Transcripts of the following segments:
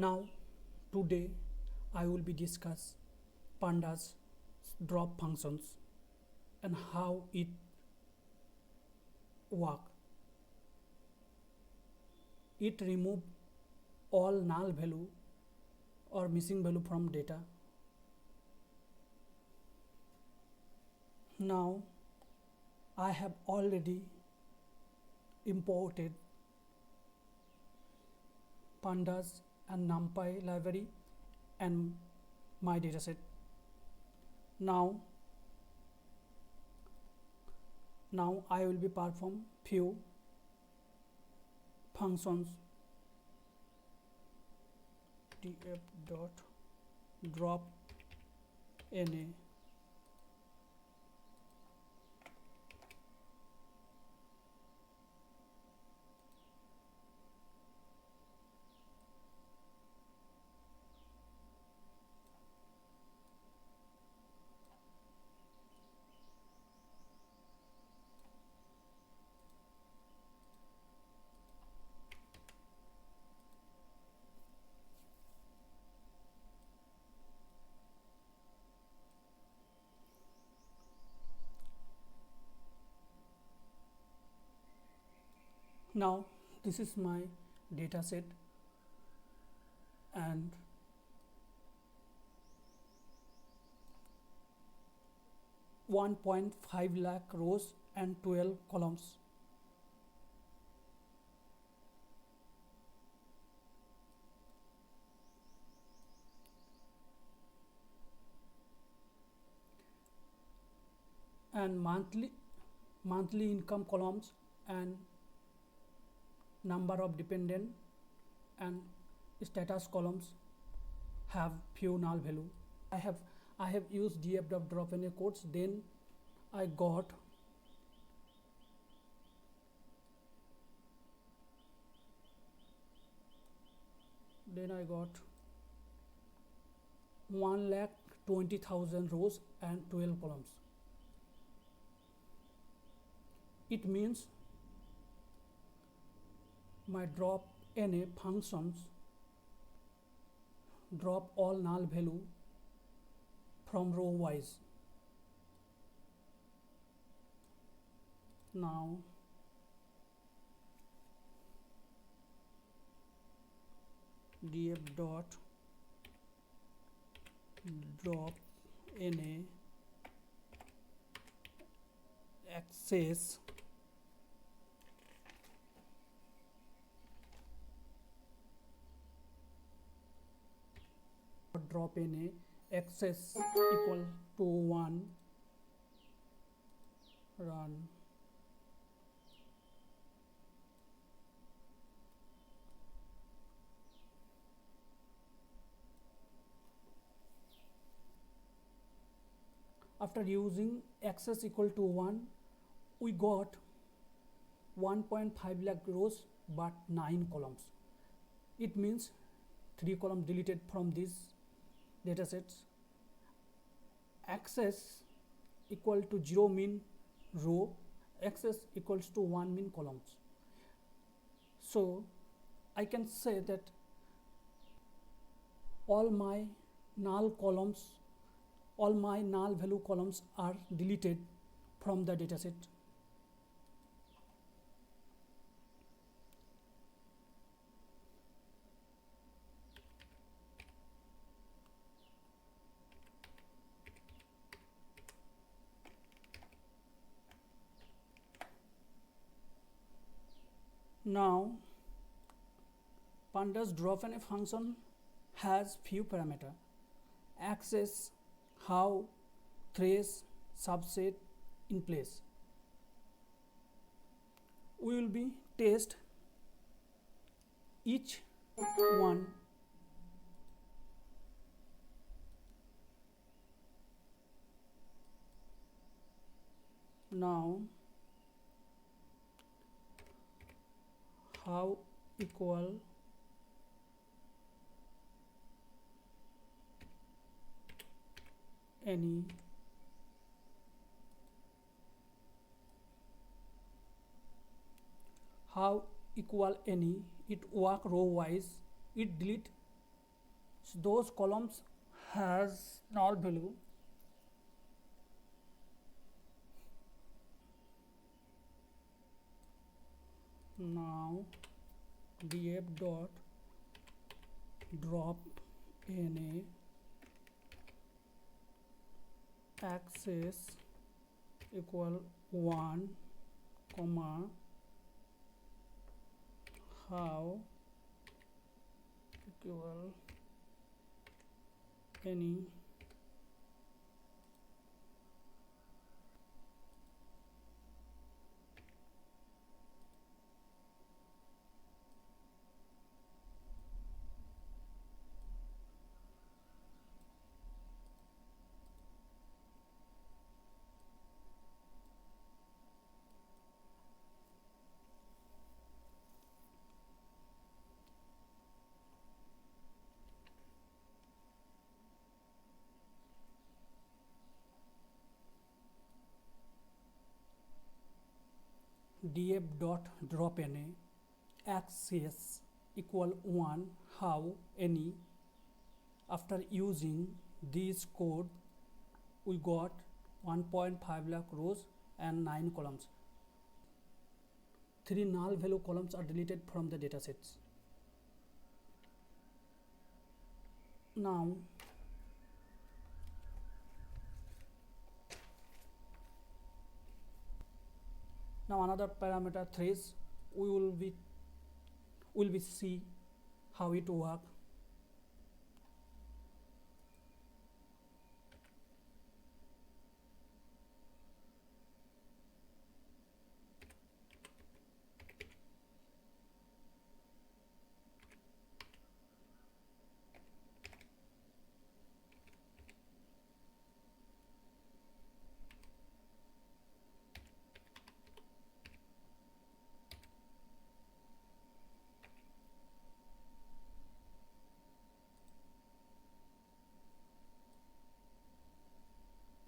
Now today I will be discuss pandas drop functions and how it work. It remove all null value or missing value from data. Now I have already imported pandas and numpy library and my dataset. Now I will be perform few functions. df.drop na Now this is my data set and .5 lakh rows and 12 columns. And monthly income columns and number of dependent and status columns have few null value. I have used df.dropna codes. Then I got then I got 1,20,000 rows and 12 columns. It means my drop na functions drop all null value from row wise. Now df.drop na access drop na access equal to 1 run after using access equal to 1 we got 1.5 lakh rows but 9 columns. It means 3 columns deleted from these datasets. Access equal to 0 mean row, access equals to 1 mean columns. So I can say that all my null value columns are deleted from the dataset. Now pandas drop na function has few parameter: access, how, trace, subset, in place. We will be test each one. Now how equal any how equal any, it work row wise, it delete So those columns has null value. Now df dot drop na axis equal 1 comma how equal any df dot drop na axis equal 1 how any. After using this code we got 1.5 lakh rows and 9 columns. 3 null value columns are deleted from the datasets. Now another parameter threes we will be see how it work.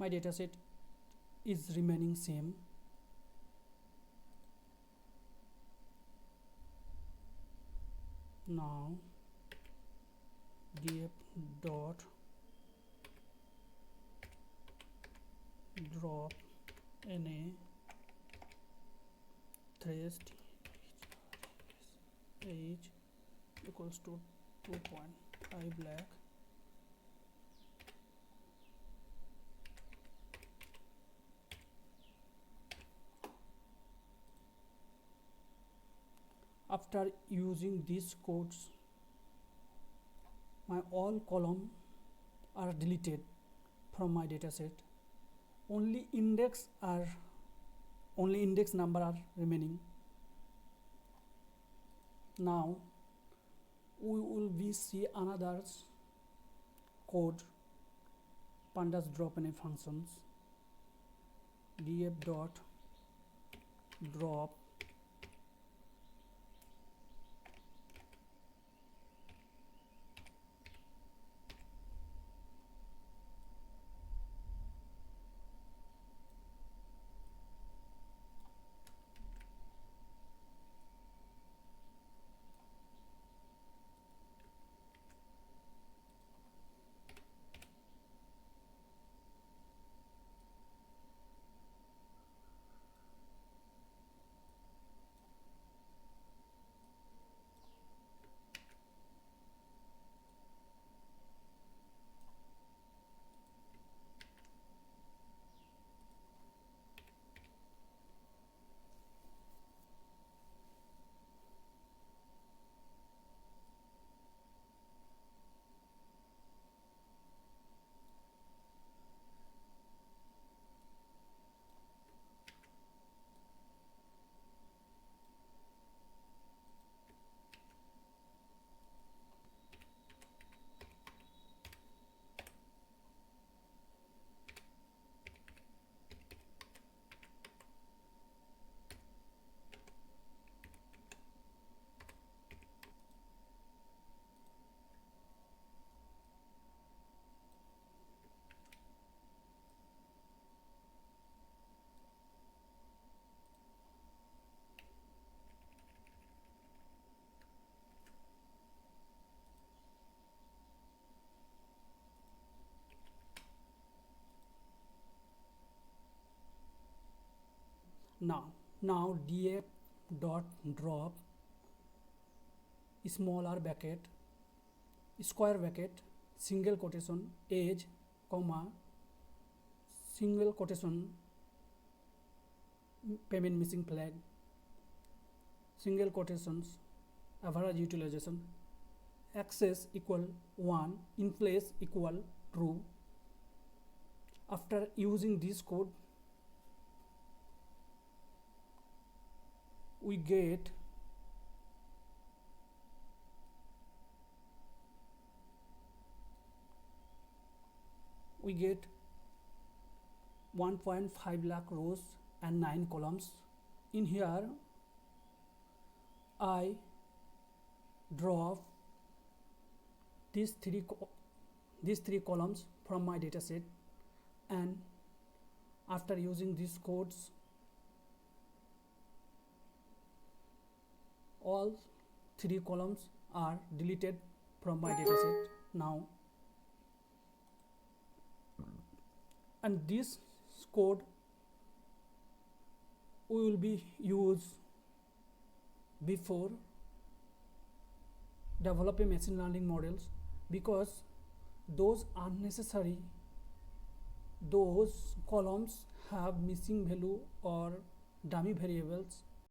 My dataset is remaining same. Now df dot drop na thread age equals to 2.5 lakh. After using these codes, my all column are deleted from my dataset. Only index number are remaining. Now we will be see another code, pandas drop na functions, df dot drop Now df dot drop smaller bracket square bracket single quotation age comma single quotation payment missing flag single quotations average utilization access equal 1 in place equal true. After using this code we get we get 1.5 lakh rows and 9 columns. In here I drop these three columns from my dataset, and after using these codes all 3 columns are deleted from my dataset now, and this code we will be used before developing machine learning models, because those columns have missing value or dummy variables